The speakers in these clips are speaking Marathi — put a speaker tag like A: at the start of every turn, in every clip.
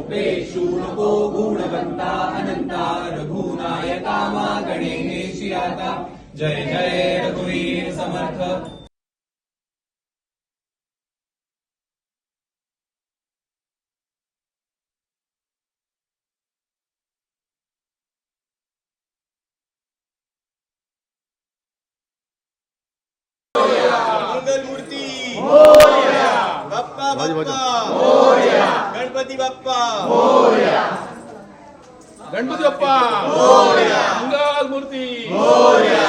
A: उपेशू नको गुणवंता अनंता रघुनायका मा गणेशी आता जय जय रघुवीर समर्थ।
B: मंगलमूर्ती मोरया, बाप्पा बाप्पा मोरया, गणपती बाप्पा मोरया,
C: गणपती बाप्पा मोरया, मंगलमूर्ती मोरया,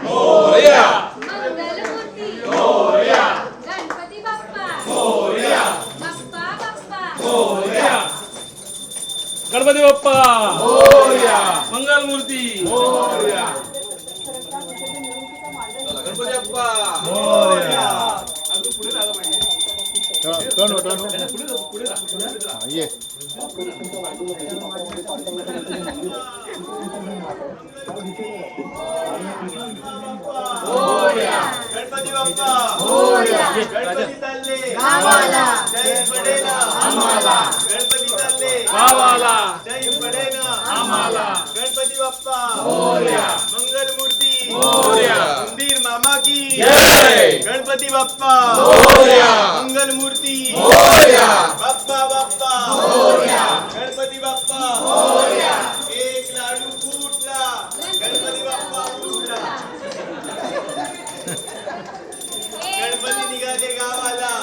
D: मोरया, मंगलमूर्ती मोरया, गणपती बाप्पा मोरया, बाप्पा बाप्पा
C: मोरया, गणपती बाप्पा मोरया, मंगलमूर्ती मोरया,
B: गणपती बाप्पा
C: मोरया। अजून पुढे राहिला पाहिजे. पुढे
E: ये
B: गणपती बाप्पा मोरया, गणपती चालले गावाला, जय पडेना आम्हाला, गणपती चालले
C: गावाला,
B: जय पडेना
C: आम्हाला,
B: गणपती बाप्पा
C: मोरया,
B: मंगलमूर्ती
C: मोरया,
B: मंदिर मामा की
C: जय,
B: गणपती बाप्पा
C: मोरया,
B: मंगलमूर्ती
C: मोरया,
B: बाप्पा बाप्पा मोरया, गणपती बाप्पा मोरया, एक लाडू फुटला, गणपती बाप्पा फुटला, गणपती निघाले गावाला,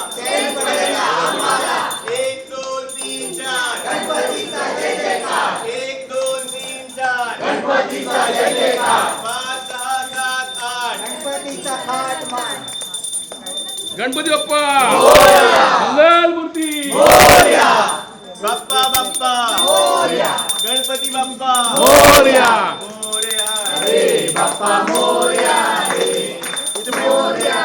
B: एक दोन तीन चार गणपतीचा जय जयकार, एक दोन तीन चार गणपतीचा जय जयकार, 5 6 7 8 गणपतीचा थाट मान,
C: गणपती बाप्पा मोरया, मंगलमूर्ती मोरया,
B: बाप्पा बाप्पा मोरया, गणपती बाप्पा
C: मोरया,
B: मोरया
C: रे बाप्पा मोरया, रे
B: मोरया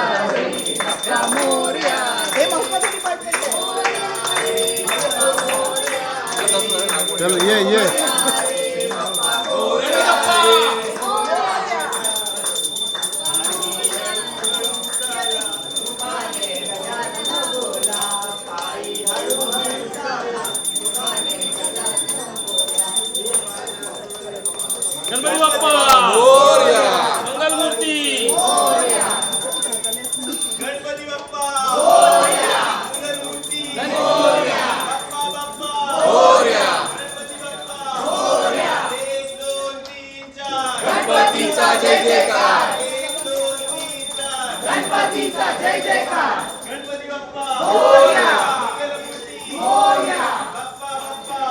C: मोरया,
B: हे महत्वाचं डिपार्टमेंट आहे।
E: चल ये
C: गणपती बाप्पा मोरया, मंगलमूर्ती मोरया,
B: गणपती बाप्पा मोरया, मंगलमूर्ती मोरया, बाप्पा बाप्पा मोरया, गणपती बाप्पा मोरया, 1 2 3 4 गणपतीचा जय जयकार, 1 2 3 4 गणपतीचा जय जयकार, गणपती बाप्पा मोरया, मंगलमूर्ती मोरया, बाप्पा बाप्पा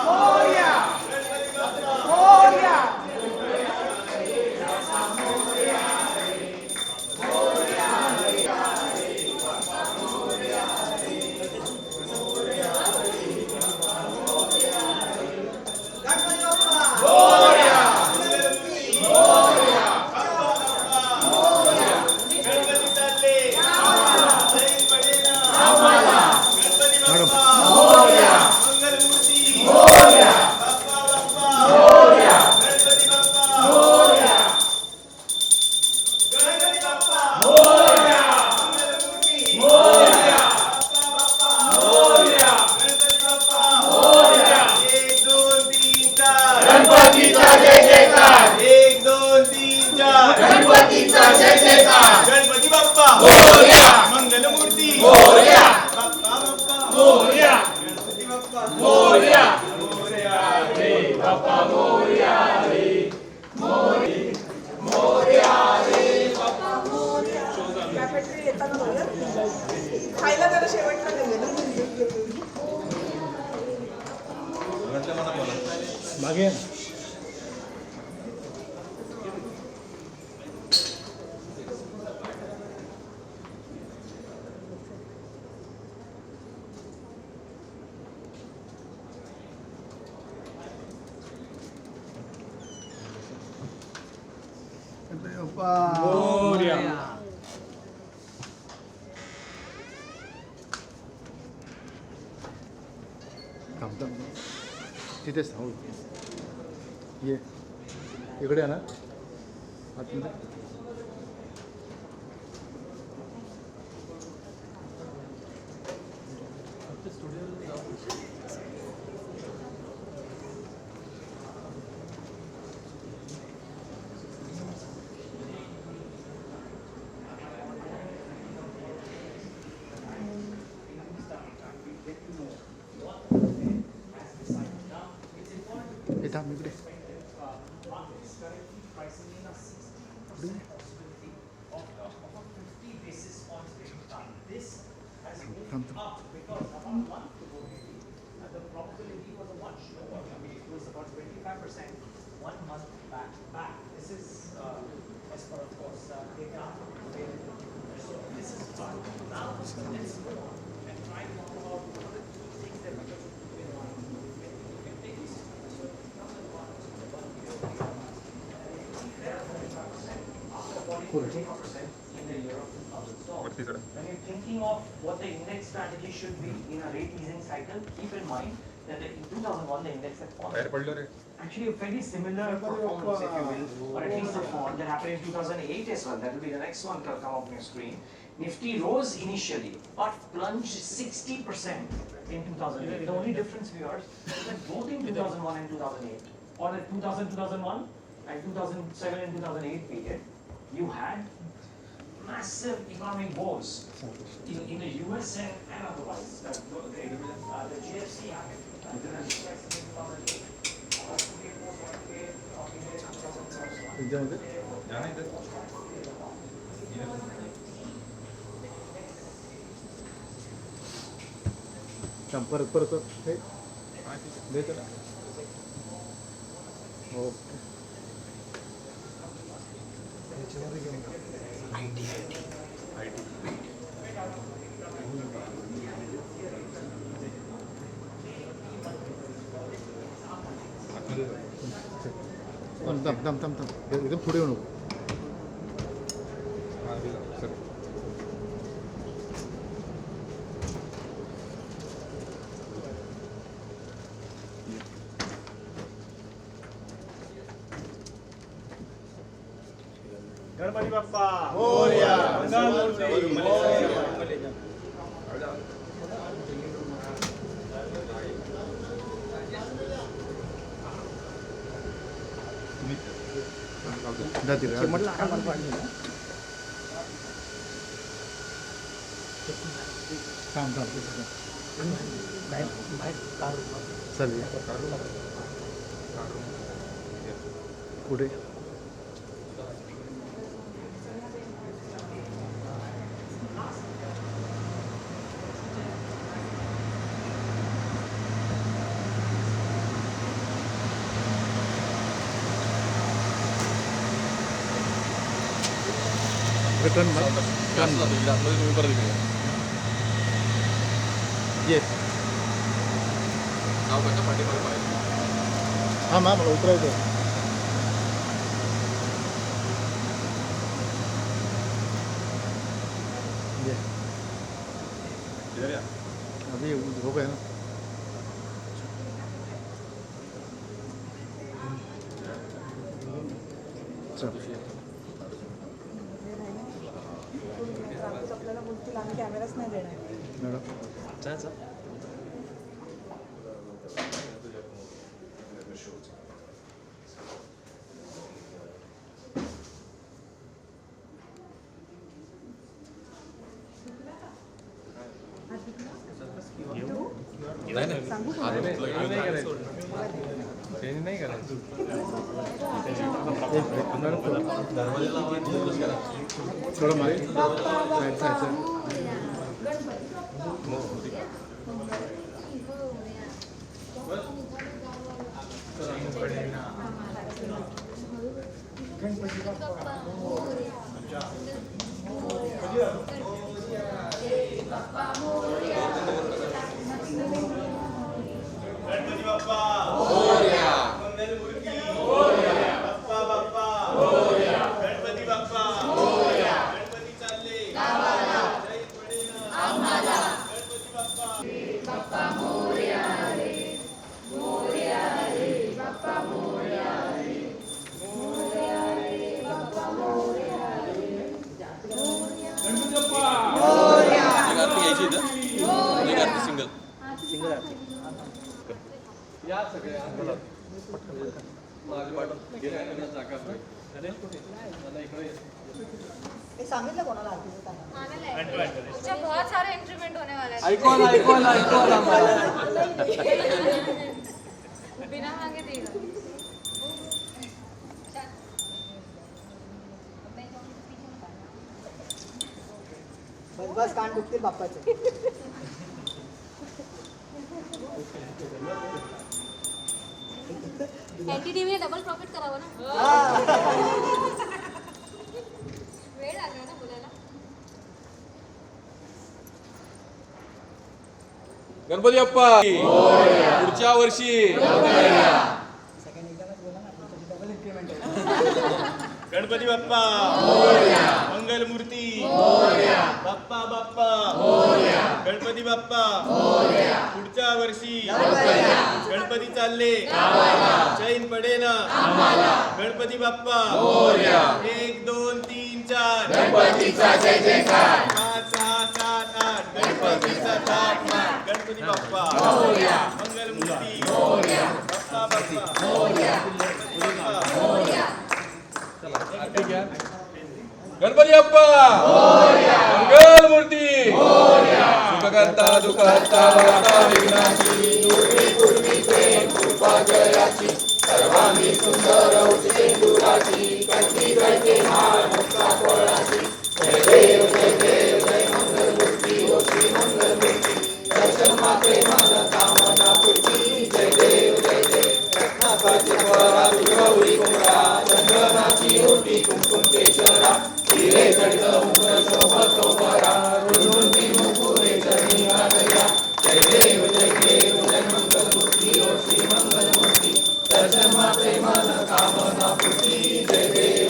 C: मोरया रे बाप्पा मोरया रे
E: कॅफेटरी येताना बघा खायला जरा शेवटला गेलं
A: मागे
C: मोरया
A: तिथेच थांबू ये इकडे ना आतमध्ये थांब इकडे थांब
F: When you're thinking of what the index strategy should be in a rate easing cycle, keep in mind that in 2001 the index had fallen. Actually, a very similar performance, if you will, or at least a fall that happened in 2008 as well. That will be the next one to come up on your screen. Nifty rose initially, but plunged 60% in 2008. The only difference, viewers, is that both in 2001 and 2008, or the 2001 and 2007 and 2008 period, you had massive economic woes in the US and otherwise. The GFC happened.
A: परत हे दे त्याला ओके थांब एकदम पुढे येऊ नको
B: गणपती बाप्पा मोरया मंगलमूर्ती मोरया
A: पुढे टर्न
C: तुम्ही परत इकडे
A: ये
C: नाव कसं पाठीमागे पाहिजे
A: हां मॅम मला उतरायचं ये अभी हो गया ना चल
E: आपल्याला बोलतील आम्ही कॅमेराच नाही देणार
A: मॅडम
C: नाही नाही आता नाही करायचं
A: थोडं मागे साईड
B: गणपती बाप्पा मोरया, मंगलमूर्ती मोरया, बाप्पा बाप्पा मोरया, गणपती बाप्पा मोरया, गणपती चालले गावाला, जय पडेल आम्हाला, गणपती बाप्पा
D: बाप्पा मोरया रे, मोरया रे, बाप्पा मोरया रे, मोरया रे, बाप्पा मोरया रे,
C: गणपती बाप्पा मोरया. एक आरती घ्यायची इथं, एक आरती सिंगल या सगळ्या माझे पाठव गेल्या जागा
E: सांगितलं कोणाला आरतीचं त्यांना?
D: मुझे बहुत सारे इंस्ट्रूमेंट होने वाले हैं बिना मांगे देगा
E: बस बस कान दुखतील बाप्पाचे.
D: एनडीटीव्ही डबल प्रॉफिट करावं ना. वेळ लागला ना बोलायला.
C: गणपती बाप्पा पुढच्या वर्षी
B: गणपती बाप्पा मोरया, मंगलमूर्ती मोरया, बाप्पा बाप्पा मोरया, गणपती बाप्पा मोरया, पुढच्या वर्षी गणपती चालले गावाला, चैन पडेना आम्हाला, गणपती बाप्पा मोरया, 1 2 3 4 गणपतीचा जय जयकार, 5 6 7 8 गणपतीचा थाट माट, गणपती बाप्पा मोरया, मंगलमूर्ती मोरया, बाप्पा बाप्पा मोरया, गणपती बाप्पा मोरया.
C: गणपती बाप्पा मंगलमूर्ती सुखकर्ता दुःखहर्ता भरता विघ्नाची दुर्वी पूर्वी प्रेम कृपा जयाची सर्वांगी सुंदर उचितेंदुराची कंठी जयते हार मुक्ता फळाची जय देव जय देव जय मंगलमूर्ती ओ श्री मंगलमूर्ती दर्शन मात्रे मन कामना पूर्ती जय देव रत्नाकाची स्वरा गौरी कुमरा चंदनाची ओटी कुमकुम केशरा हिरे जडित उग्र शोभतो परा रुंदी मुकुरे चरणी आलया जय देव जय मंगलमूर्ती ओ श्री मंगलमूर्ती दर्शन मात्रे मन कामना पूर्ती जय देव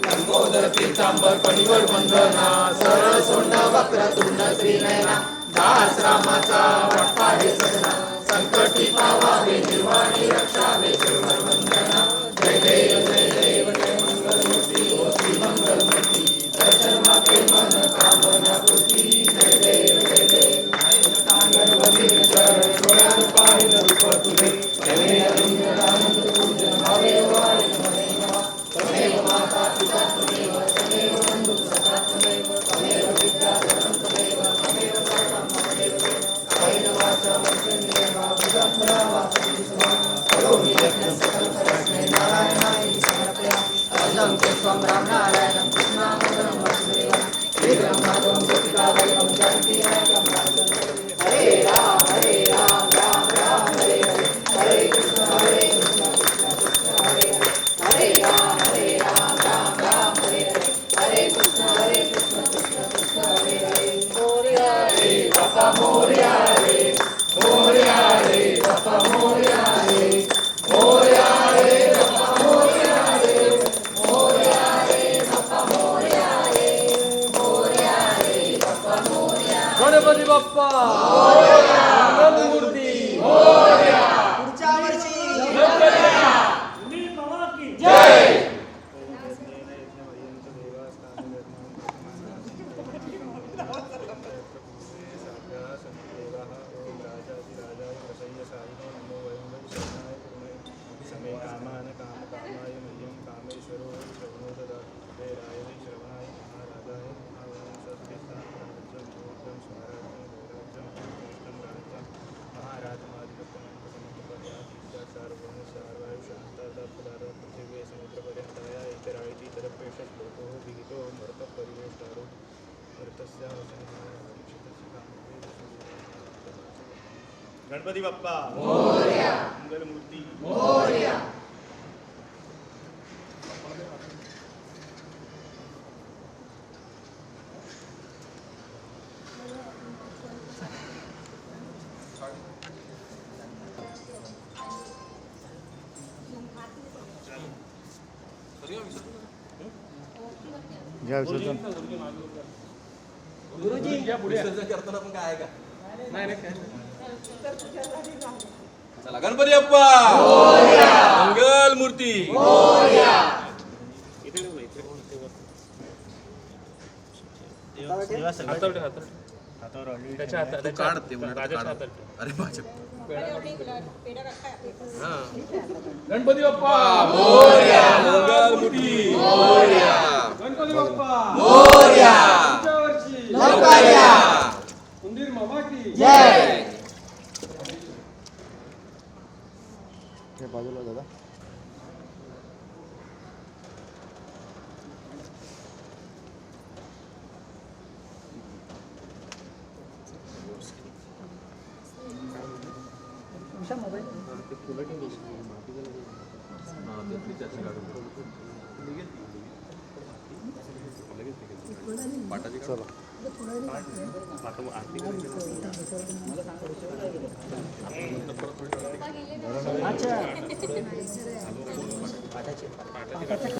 C: लंबोदर पीतांबर पणिवर वंदना सरळ सोंड वक्रतुंड श्रीनयना दास रामाचा वाटपाहे सजना संकटी पावावे निर्वाणी रक्षावे श्रीवर वंदना जय देव जय मंगलमूर्ती ओ श्री मंगलमूर्ती दर्शन मात्रे मन कामना पूर्ती जय देव गणपती चरण डोळ्यात पाहिलं रूप तुझे केले आनंद पूजन भावे वाढ तमेव माता पिता तमेव तमेव बंधु सखा तमेव तमेव विद्या धनं तमेव तमेव सर्वं मम देव कायेन वाचा मनसेन्द्रियर्वा बुद्ध्या वा करोमि यज्ञं सकलं परस्मै नारायणाय समर्पयामि अजं पुष्पं रामनारायणं कृष्णामृतं वसुदेवं वीरं माधवं गोपिकावल्लभं जानकी नायकं हरे राम राम राम हरे हरे हरे कृष्ण कृष्ण कृष्ण हरे हरे हरे राम राम राम हरे हरे हरे कृष्ण कृष्ण कृष्ण हरे हरे मोरया रे बाप्पा मोरया रे मोरया रे बाप्पा मोरया रे मोरया रे बाप्पा मोरया रे मोरया रे बाप्पा मोरया रे मोरया रे बाप्पा मोरया गणपती बाप्पा मंगलमूर्ती
E: पुढच्या वर्षी
C: जय
A: समे कामान काम कामाय मह्यं कामेश्वरो श्रवणो ददातु वेदाय श्रवणाय महाराजाय महावंशस्थिताय स्वराज्यं वैराज्यं
B: गणपती बाप्पा मोरया. मंगलमूर्ती मोरया.
C: विसर्जन करताना पण काय आहे का? चला गणपती बाप्पा मंगल मूर्ती तू काढ ते उलट काढ. अरे माझ्या गणपती बाप्पा मोरया. मंगल मूर्ती मोरया.
A: गणपती बाप्पा
C: मोरया.
A: पुढच्या वर्षी
C: लवकर या.
A: उंदीर मामा की
C: जय.
A: बाजूला दादा
C: पाटाची चला
D: पप्पा गेले ना.